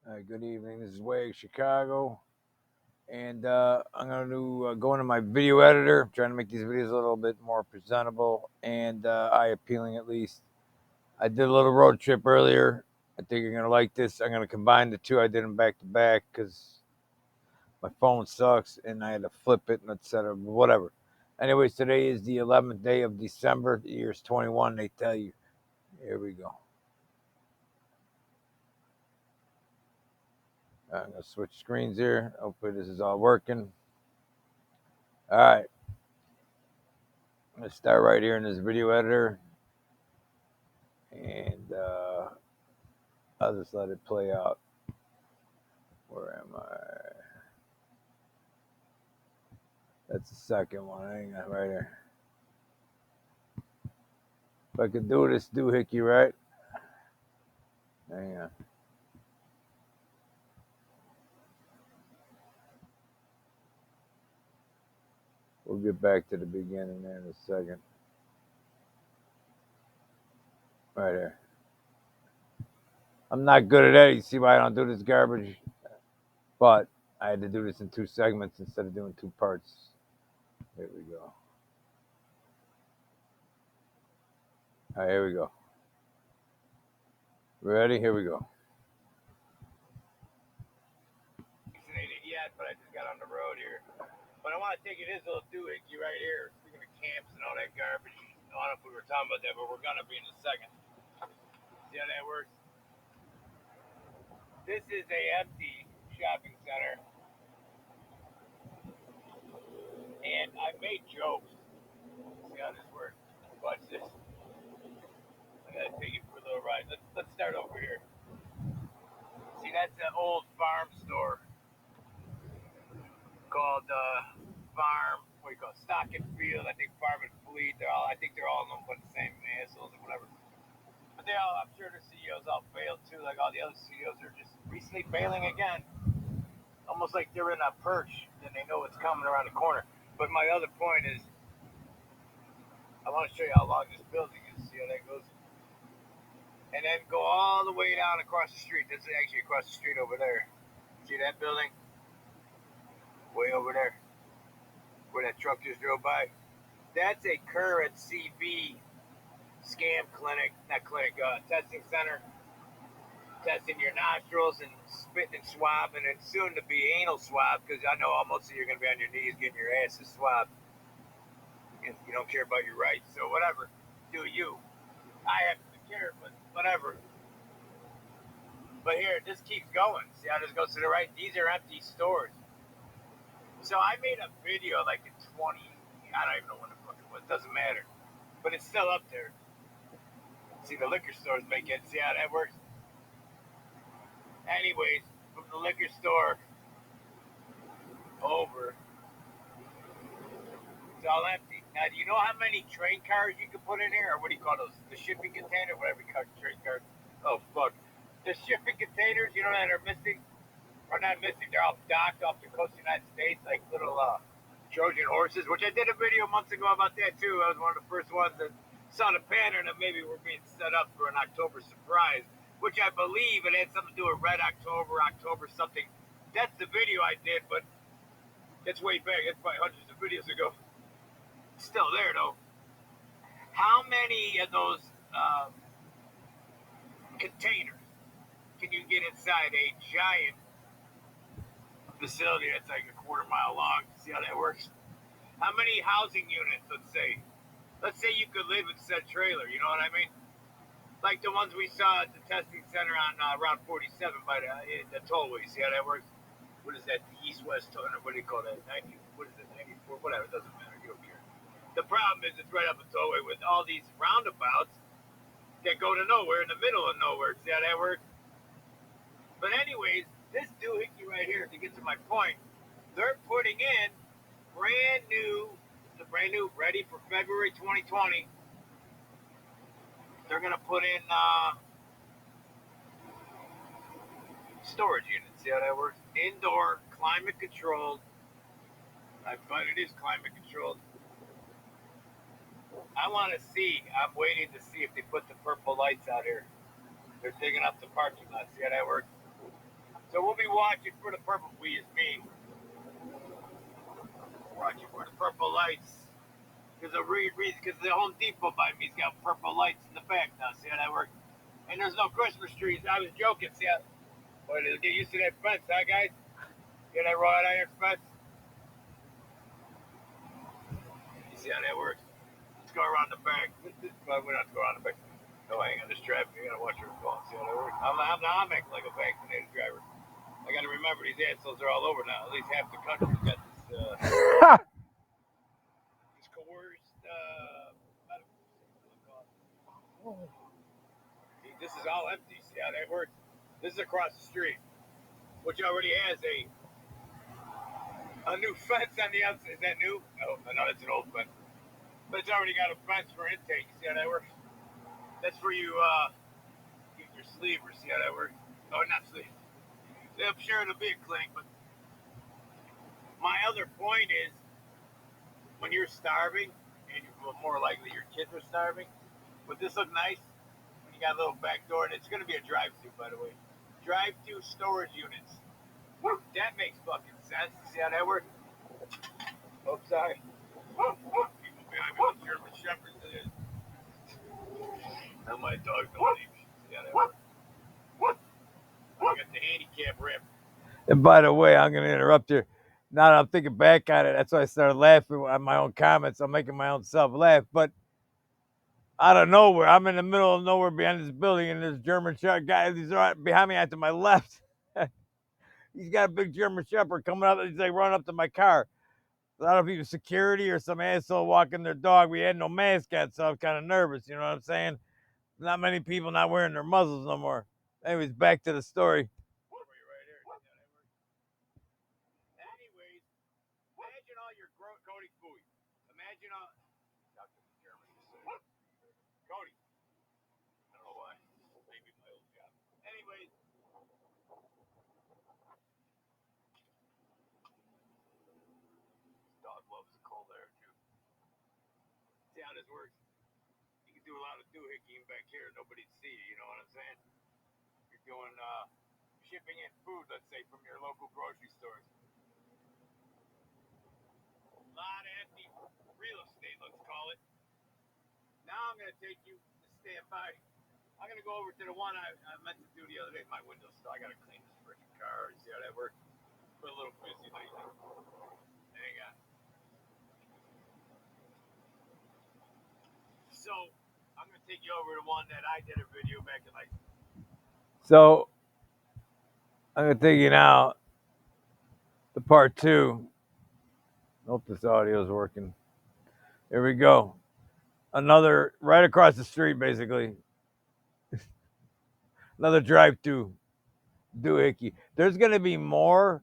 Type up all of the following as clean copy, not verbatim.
Good evening. This is Wade, Chicago, and I'm going to go into my video editor. I'm trying to make these videos a little bit more presentable and eye appealing, at least. I did a little road trip earlier. I think you're going to like this. I'm going to combine the two. I did them back to back because my phone sucks and I had to flip it and etc. Whatever. Anyways, today is the 11th day of December. The year is 21. They tell you. Here we go. I'm going to switch screens here. Hopefully, this is all working. All right. Let's start right here in this video editor, and I'll just let it play out. Where am I? That's the second one. Hang on, right here. If I could do this doohickey right. Hang on. We'll get back to the beginning there in a second. Right here. I'm not good at that. You see why I don't do this garbage? But I had to do this in two segments instead of doing two parts. Here we go. All right, here we go. Ready? Here we go. Vaccinated yet, but I just got on the road here. But I want to take you this little doohickey right here. Speaking of camps and all that garbage. I don't know if we were talking about that, but we're going to be in a second. See how that works? This is a empty shopping center. And I made jokes. See how this works? Watch this. I got to take it for a little ride. Let's start over here. See, that's an old farm store called Farm. What do you call it? Stock and Field. I think Farm and Fleet. I think they're all owned by the same assholes or whatever. But they all, I'm sure their CEOs all failed too, like all the other CEOs are just recently failing again. Almost like they're in a perch and they know what's coming around the corner. But my other point is, I want to show you how long this building is. See how that goes? And then go all the way down across the street. This is actually across the street over there. See that building? Way over there, where that truck just drove by. That's a current CV scam clinic, not clinic, testing center. Testing your nostrils and spitting and swabbing, and soon to be anal swab, because I know most of you are going to be on your knees getting your asses swabbed. And you don't care about your rights, so whatever. Do you. I have to care, but whatever. But here, this keeps going. See how this goes to the right? These are empty stores. So I made a video like in 20, I don't even know when the fuck it was, doesn't matter. But it's still up there. See, the liquor stores make it. See how that works? Anyways, from the liquor store over, it's all empty. Now, do you know how many train cars you can put in here? Or what do you call those? The shipping container? Whatever you call train cars. Oh, fuck. The shipping containers, you know, that are missing? Or not missing. They're all docked off the coast of the United States, like little Trojan horses, which I did a video months ago about that, too. I was one of the first ones that saw the pattern that maybe we're being set up for an October surprise, which I believe it had something to do with Red October, October something. That's the video I did, but it's way back. It's probably hundreds of videos ago. Still there though. How many of those containers can you get inside a giant facility that's like a quarter-mile long? See how that works? How many housing units? Let's say you could live in said trailer. You know what I mean? Like the ones we saw at the testing center on Route 47 by the tollway. See how that works? What is that? The east-west toll? What do you call that? 90? What is it? 94? Whatever. It doesn't matter. You don't care. The problem is it's right up a tollway with all these roundabouts that go to nowhere in the middle of nowhere. See how that works? But anyways, this doohickey right here, to get to my point, they're putting in brand new, ready for February 2020. They're going to put in storage units. See how that works? Indoor, climate controlled. But it is climate controlled. I want to see. I'm waiting to see if they put the purple lights out here. They're digging up the parking lot. See how that works? So we'll be watching for the purple. We is me. Watching for the purple lights. Because the Home Depot by me's got purple lights in the back now. See how that works? And there's no Christmas trees. I was joking. See how? But get used to that fence, huh, guys? Get that wrought iron fence. You see how that works? Let's go around the back. Well, we don't have to go around the back. No, hang on this traffic. You gotta watch your phone. See how that works? I'm acting like a vaccinated driver. I gotta remember these assholes are all over now. At least half the country's got this coerced. This is all empty. See how that works? This is across the street, which already has a new fence on the outside. Is that new? Oh, no, that's an old fence. But it's already got a fence for intake. See how that works? That's where you get your sleevers. See how that works? Oh, not sleevers. I'm sure it'll be a clink, but my other point is when you're starving, and you're more likely your kids are starving, would this look nice? When you got a little back door, and it's going to be a drive-through, by the way. Drive-through storage units. That makes fucking sense. See how that works? Oh, sorry. People behind me with German shepherds. Now my dog don't leave me. See how that works? I got the handicap ramp. And by the way, I'm going to interrupt you. Now that I'm thinking back on it, that's why I started laughing at my own comments. I'm making my own self laugh. But out of nowhere, I'm in the middle of nowhere behind this building, and this German Shepherd guy, he's right behind me to my left. He's got a big German Shepherd coming up. He's like running up to my car. I don't know if he was security or some asshole walking their dog. We had no mask on, so I was kind of nervous. You know what I'm saying? Not many people not wearing their muzzles no more. Anyways, back to the story. Anyways, imagine all your Cody food. Imagine all. Cody. I don't know why. Maybe my old job. Anyways, dog loves the cold air too. See how this works? You can do a lot of doohicking back here. Nobody'd see you. You know what I'm saying? You're doing shipping in food, let's say, from your local grocery stores. A lot of empty real estate, let's call it. Now I'm going to take you to stand by. I'm going to go over to the one I meant to do the other day. My window's still. I got to clean this freaking car. See how that works? Put a little busy lately. Hang on. So I'm going to take you over to one that I did a video back in like. So I'm going to take you now to part 2. Hope this audio is working. Here we go. Another right across the street, basically. Another drive-through doohickey. There's going to be more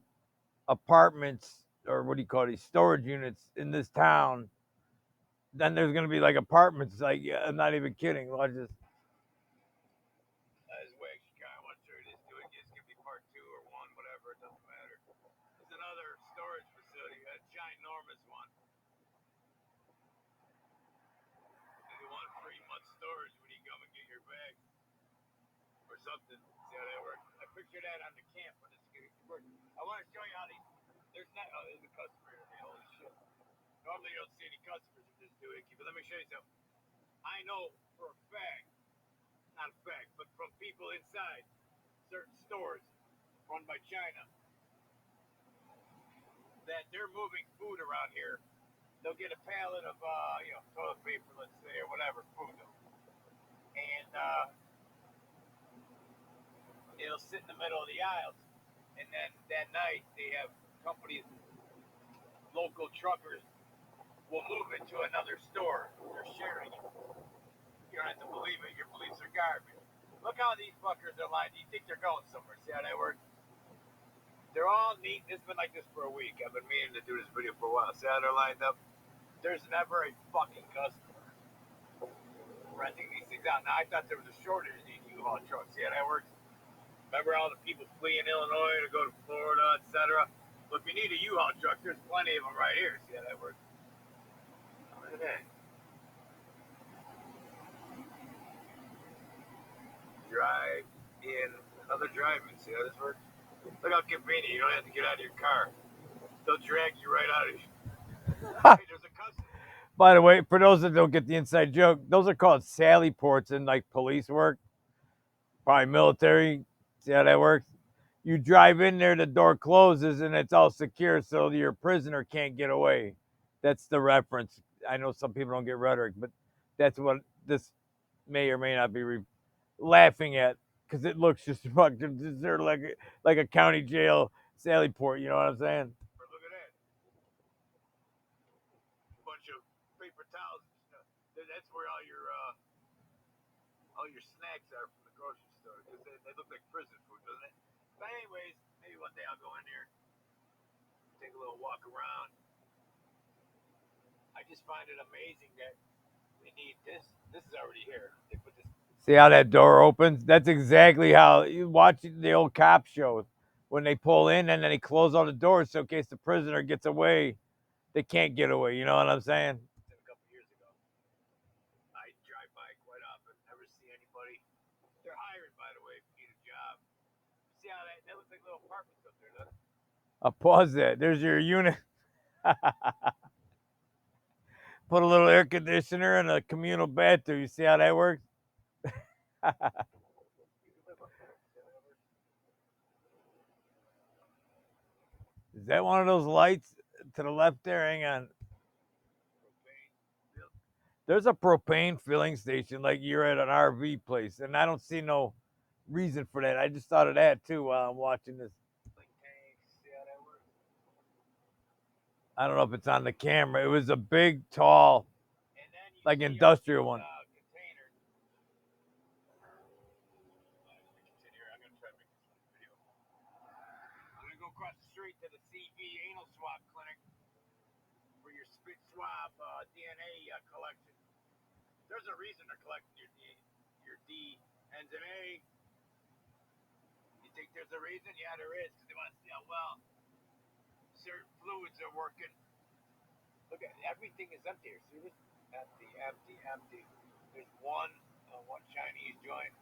apartments, or what do you call these, storage units in this town. Then there's going to be like apartments. Like, yeah, I'm not even kidding. Watch this. This wax guy, I want to show you this doohickey. It's going to be part 2 or 1, whatever. It doesn't matter. There's another storage facility, a ginormous one. You want 3-month storage when you come and get your bag or something. See how that works? I picture that on the camp when it's going to work. I want to show you how these. There's not. Oh, there's a customer here. Holy shit. Normally you don't see any customers with this doohickey, but let me show you something. I know for a fact, not a fact, but from people inside certain stores run by China, that they're moving food around here. They'll get a pallet of, toilet paper, let's say, or whatever, food. And it'll sit in the middle of the aisles. And then that night, they have companies, local truckers, will move it to another store. They're sharing it. You don't have to believe it. Your beliefs are garbage. Look how these fuckers are lined. You think they're going somewhere. See how that works? They're all neat. It's been like this for a week. I've been meaning to do this video for a while. See how they're lined up? There's never a fucking customer renting these things out. Now, I thought there was a shortage in these U Haul trucks. See how that works? Remember all the people fleeing Illinois to go to Florida, etc.? Well, if you need a U Haul truck, there's plenty of them right here. See how that works? Look at that. Drive in. Another drive-in. See how this works? Look how convenient. You don't have to get out of your car. They'll drag you right out of your. Hey, there's a customer. By the way, for those that don't get the inside joke, those are called sally ports in like police work, probably military. See how that works? You drive in there, the door closes, and it's all secure, so your prisoner can't get away. That's the reference. I know some people don't get rhetoric, but that's what this may or may not be laughing at because it looks just fucking they're like a county jail sally port. You know what I'm saying? Look at that. Bunch of paper towels and stuff. That's where all your snacks are from the grocery store because they look like prison food, doesn't it? But anyways, maybe one day I'll go in there, take a little walk around. I just find it amazing that we need this. This is already here. They put this. See how that door opens? That's exactly how you watch the old cop shows when they pull in and then they close all the doors so in case the prisoner gets away, they can't get away. You know what I'm saying? A couple years ago, I drive by quite often. Never see anybody. They're hiring, by the way, if you need a job. See how that looks like little apartments up there, doesn't it? I'll pause that. There's your unit. Put a little air conditioner and a communal bathroom. You see how that works? Is that one of those lights to the left there? Hang on. There's a propane filling station like you're at an RV place, and I don't see no reason for that. I just thought of that too while I'm watching this. Like tanks. See how that works? I don't know if it's on the camera. It was a big, tall, And then you like see all industrial these one. containers. I'm gonna try to make this video. I'm gonna go across the street to the CV anal swab clinic for your spit swab DNA collection. There's a reason they're collecting your D ends in A. You think there's a reason? Yeah, there is, because they want to see how well certain fluids are working. Look at everything is empty here. See this? Empty, empty, empty. There's one Chinese joint,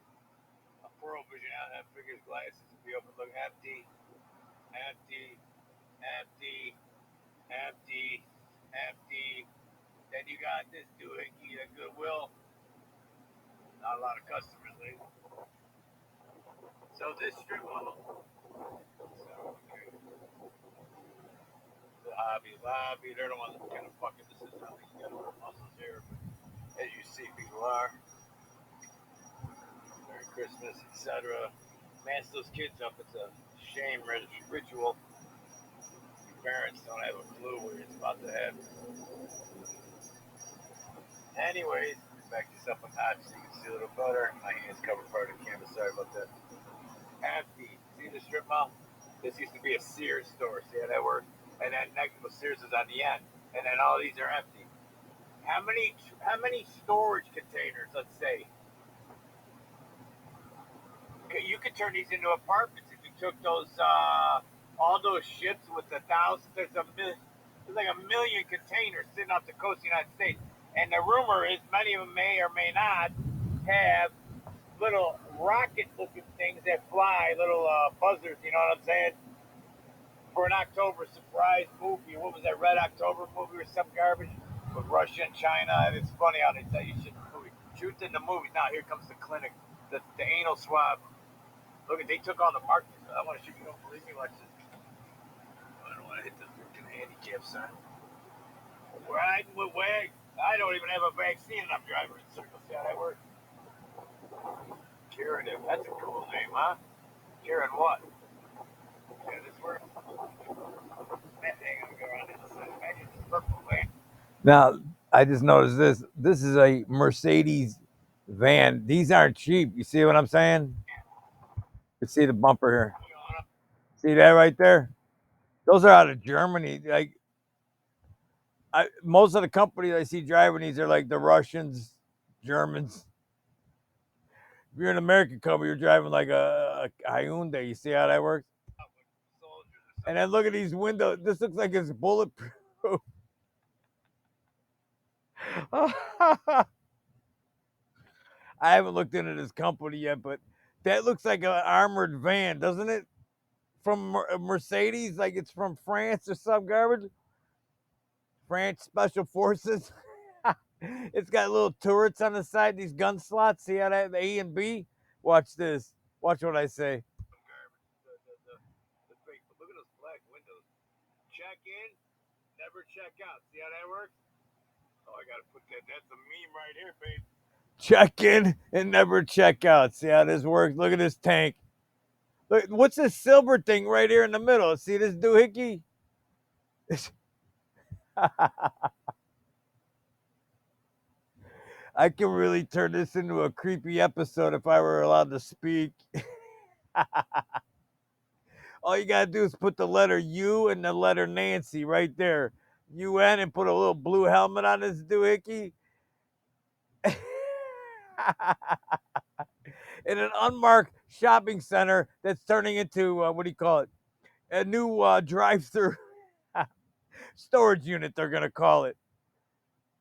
a Pearl Vision out that figures glasses. If you open, look empty, empty, empty, empty, empty. Then you got this doohickey at Goodwill. Not a lot of customers lately. So this strip mall. So, okay. The Hobby Lobby, they're the ones that kind of fucking this is how you got our muscles here. As you see, people are. Merry Christmas, etc. Mance those kids up. It's a shame ritual. Your parents don't have a clue what it's about to happen. Anyways, back this up a notch so you can see a little better. My hands cover part of the camera. Sorry about that. Empty. See the strip mall? This used to be a Sears store. See how that works? And then next to Sears is on the end. And then all these are empty. How many storage containers? Let's say you could turn these into apartments if you took those all those ships with the thousands. There's like a million containers sitting off the coast of the United States, and the rumor is many of them may or may not have little rocket-looking things that fly, little buzzers. You know what I'm saying? For an October surprise movie. What was that, Red October movie or some garbage with Russia and China? And it's funny how they tell you shit in the movie. Truth in the movie. Now here comes the clinic, the anal swab. Look, they took all the markings. I want to shoot. You don't believe me? Watch this. I don't want to hit the freaking handicap sign. Riding with WAG. I don't even have a vaccine and I'm driving in circles. See how that works? Karen, that's a cool name, huh? Karen what? Yeah, this works. Man, hang on, go around this side. Imagine this purple van. Now, I just noticed this. This is a Mercedes van. These aren't cheap. You see what I'm saying? You see the bumper here. See that right there? Those are out of Germany. Like most of the companies I see driving these are like the Russians, Germans. If you're an American company, you're driving like a Hyundai. You see how that works? And then look at these windows. This looks like it's bulletproof. I haven't looked into this company yet, but that looks like an armored van, doesn't it? from Mercedes, like it's from France or some garbage. France Special Forces. It's got little turrets on the side, these gun slots. See how that A and B? Watch this. Watch what I say. Garbage. The fake. But look at those black windows. Check in, never check out. See how that works? Oh, I gotta put that. That's a meme right here, babe. Check in and never check out. See how this works? Look at this tank. Look, what's this silver thing right here in the middle? See this doohickey? I can really turn this into a creepy episode if I were allowed to speak. All you gotta do is put the letter U and the letter Nancy right there. UN, and put a little blue helmet on this doohickey. In an unmarked shopping center that's turning into what do you call it? A new drive-through storage unit. They're gonna call it.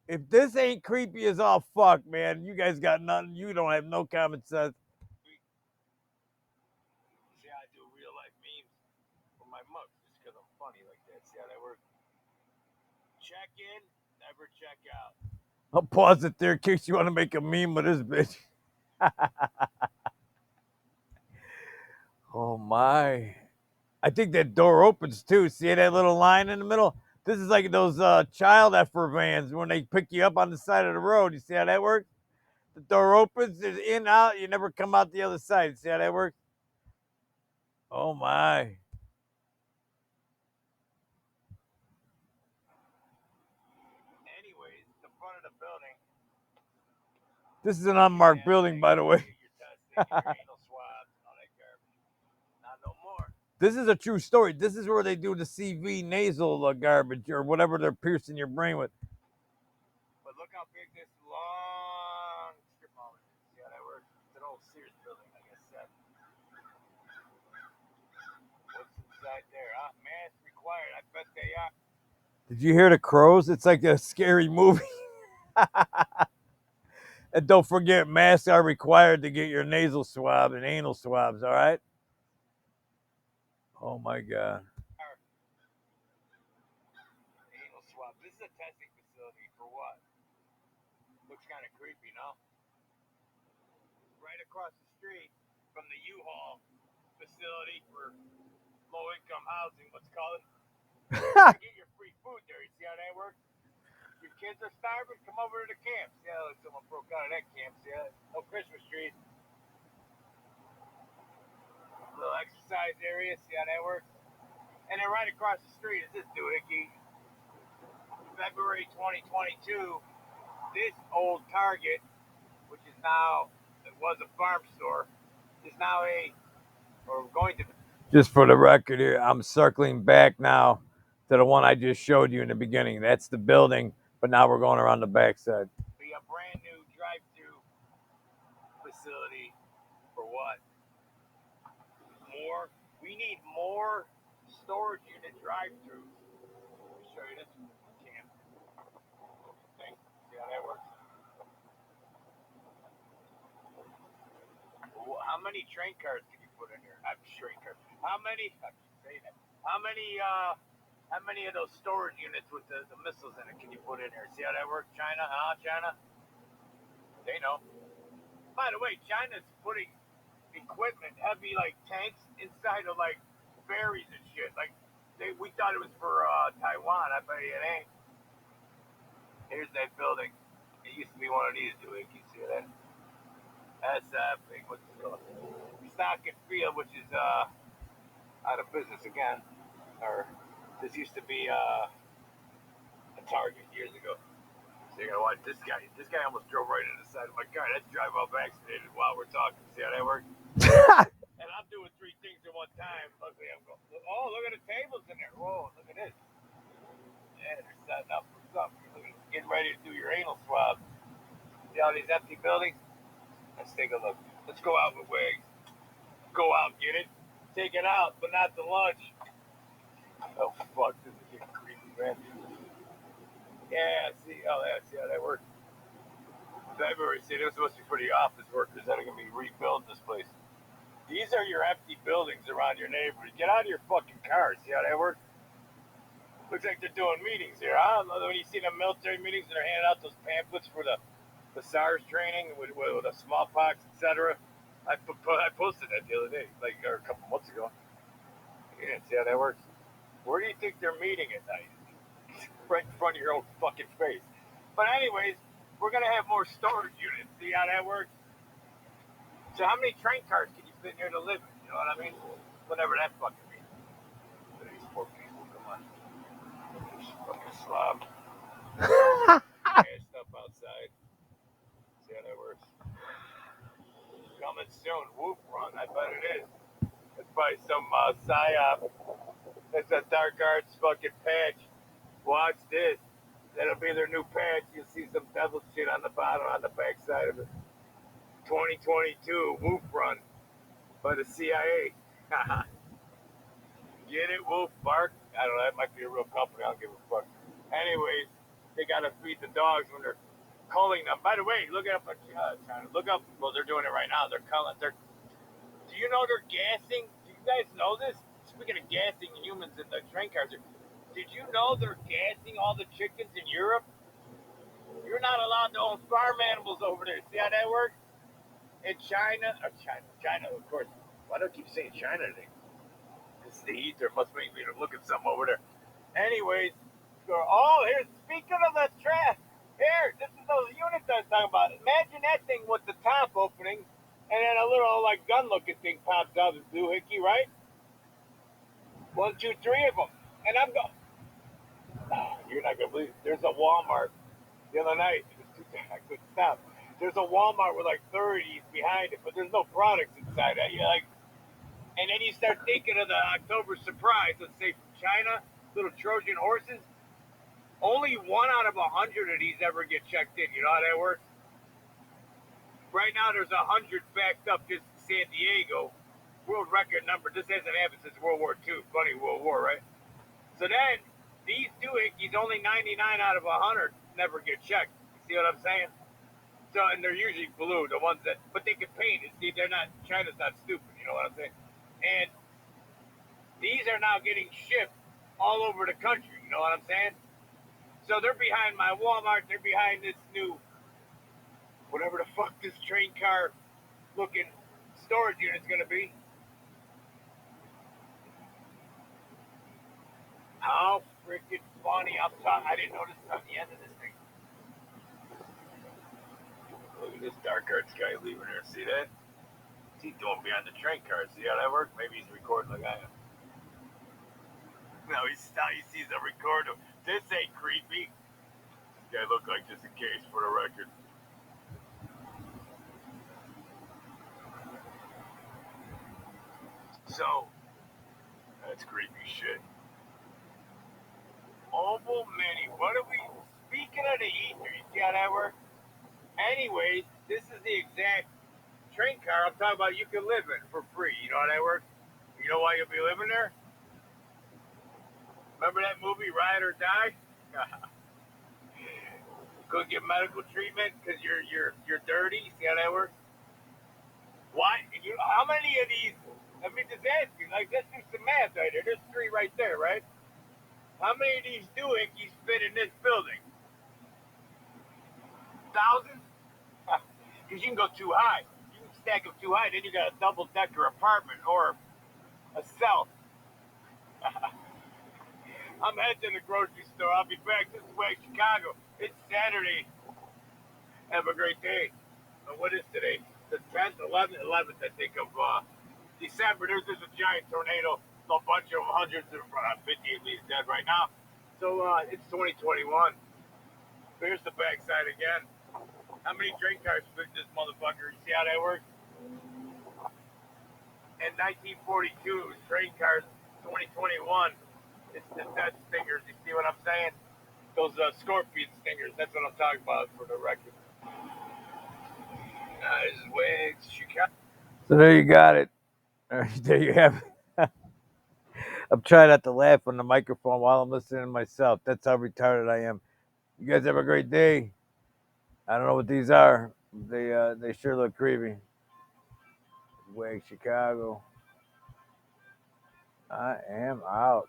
If this ain't creepy as all fuck, man, you guys got nothing. You don't have no common sense. See how I do real life memes for my mugs just because I'm funny like that. See how that works? Check in, never check out. I'll pause it there in case you want to make a meme with this bitch. Oh my. I think that door opens too. See that little line in the middle? This is like those child effort vans when they pick you up on the side of the road. You see how that works? The door opens, it's in, out, you never come out the other side. See how that works? Oh my. Anyways, the front of the building. This is an unmarked building, by the way. Get your testing, get your anal swabs, and all that garbage. Not no more. This is a true story. This is where they do the CV nasal garbage or whatever they're piercing your brain with. But look how big this long strip mall is. See how that works? It's an old Sears building, like I said. What's inside there? Mask required. I bet they are. Did you hear the crows? It's like a scary movie. And don't forget, masks are required to get your nasal swab and anal swabs, all right? Oh my God. Anal swab. This is a testing facility for what? Looks kind of creepy, no? Right across the street from the U Haul Facility for low income housing, let's call it. You get your free food there. You see how that works? Your kids are starving, come over to the camp. See how someone broke out of that camp. See how no Christmas trees. Little exercise area. See how that works? And then right across the street is this doohickey. February 2022, this old Target, which is now, it was a farm store, is now or going to be. Just for the record here, I'm circling back now to the one I just showed you in the beginning. That's the building, but now we're going around the backside. Be a brand new drive-through facility for what? More. We need more storage unit drive-throughs. Let me show you this camp thing. See how that works? How many train cars can you put in here? I'm train cars. How many? I keep saying that. How many of those storage units with the missiles in it can you put in here? See how that works? China, China. They know. By the way, China's putting equipment, heavy like tanks, inside of like ferries and shit. Like we thought it was for Taiwan. I bet it ain't. Here's that building. It used to be one of these. Do you see that? That's big. What's it called? Stock and Field, which is out of business again. Or this used to be a Target years ago. So you're gonna watch this guy. This guy almost drove right into the side of my car. That's drive off vaccinated while we're talking. See how that works? And I'm doing three things at one time. Luckily, I'm going. Oh, look at the tables in there. Whoa, look at this. Yeah, they're setting up for something. Look at getting ready to do your anal swab. See all these empty buildings? Let's take a look. Let's go out with wigs. Go out, get it. Take it out, but not the lunch. Oh fuck, this is getting creepy, man. Yeah, see how that works. February, see, this is supposed to be for the office workers that are gonna be rebuilding this place. These are your empty buildings around your neighborhood. Get out of your fucking cars. See how that works? Looks like they're doing meetings here. I don't know when you see the military meetings and they're handing out those pamphlets for the SARS training with the smallpox, etc. I posted that the other day, or a couple months ago. Yeah, see how that works? Where do you think they're meeting at night? Right in front of your own fucking face. But anyways, we're gonna have more storage units. See how that works? So how many train cars can you fit in here to live in? You know what I mean? Whatever that fucking means. These poor people, come on. Fucking slob. Stuff outside. See how that works? Coming soon. Whoop run. I bet it is. It's probably some psyop. It's a dark arts fucking patch. Watch this. That'll be their new patch. You'll see some devil shit on the bottom, on the back side of it. 2022 Whoop Run by the CIA. Get it, Wolf Bark? I don't know. That might be a real company. I don't give a fuck. Anyways, they gotta feed the dogs when they're culling them. By the way, look up China. Look up. Well, they're doing it right now. They're culling. Do you know they're gassing? Do you guys know this? Speaking of gassing humans in the train cars, did you know they're gassing all the chickens in Europe? You're not allowed to own farm animals over there. See how that works? In China, of course. Why do I keep saying China today? It's the heat. There must be look at something over there. Anyways, here's speaking of the trash. Here, this is those units I was talking about. Imagine that thing with the top opening, and then a little like gun-looking thing pops out of the doohickey, right? 1, 2, 3 of them, and I'm going. Oh, you're not gonna believe it. There's a Walmart the other night. It was too dark. I couldn't stop. There's a Walmart with like 30s behind it, but there's no products inside that. You like, and then you start thinking of the October surprise. Let's say from China, little Trojan horses. Only 1 out of 100 of these ever get checked in. You know how that works? Right now, there's 100 backed up just in San Diego. World record number. This hasn't happened since World War II. Funny World War, right? So then, these doohickeys, only 99 out of 100 never get checked. You see what I'm saying? So, and they're usually blue, the ones that, but they can paint it. See, they're not, China's not stupid, you know what I'm saying? And these are now getting shipped all over the country, you know what I'm saying? So they're behind my Walmart, they're behind this new, whatever the fuck this train car looking storage unit's gonna be. How freaking funny. I didn't notice on the end of this thing. Look at this dark arts guy leaving there. See that? What's he doing behind the train car? See how that works? Maybe he's recording like I am. No, he sees the recorder. This ain't creepy. This guy look like just in case for the record. So, that's creepy shit. Oval Mini. What are we, speaking of the ether, you see how that works? Anyways, this is the exact train car I'm talking about you can live in for free. You know how that works? You know why you'll be living there? Remember that movie Ride or Die? Go get medical treatment because you're dirty. See how that works? Why? How many of these? Let me just ask you. Like, let's do some math right here. There's 3 right there, right? How many of these doohickeys fit in this building? Thousands? Because you can go too high. You can stack them too high, then you got a double-decker apartment or a cell. I'm heading to the grocery store. I'll be back. This is way Chicago. It's Saturday. Have a great day. What is today? The 10th, 11th, I think, of December. There's a giant tornado. A bunch of hundreds of 50 at least dead right now. So it's 2021. Here's the backside again. How many train cars fit this motherfucker? You see how that works? In 1942, train cars. 2021. It's the dead stingers. You see what I'm saying? Those scorpion stingers. That's what I'm talking about for the record. Nice wigs, Chicago. So there you got it. There you have it. I'm trying not to laugh on the microphone while I'm listening to myself. That's how retarded I am. You guys have a great day. I don't know what these are. They sure look creepy. Wag Chicago. I am out.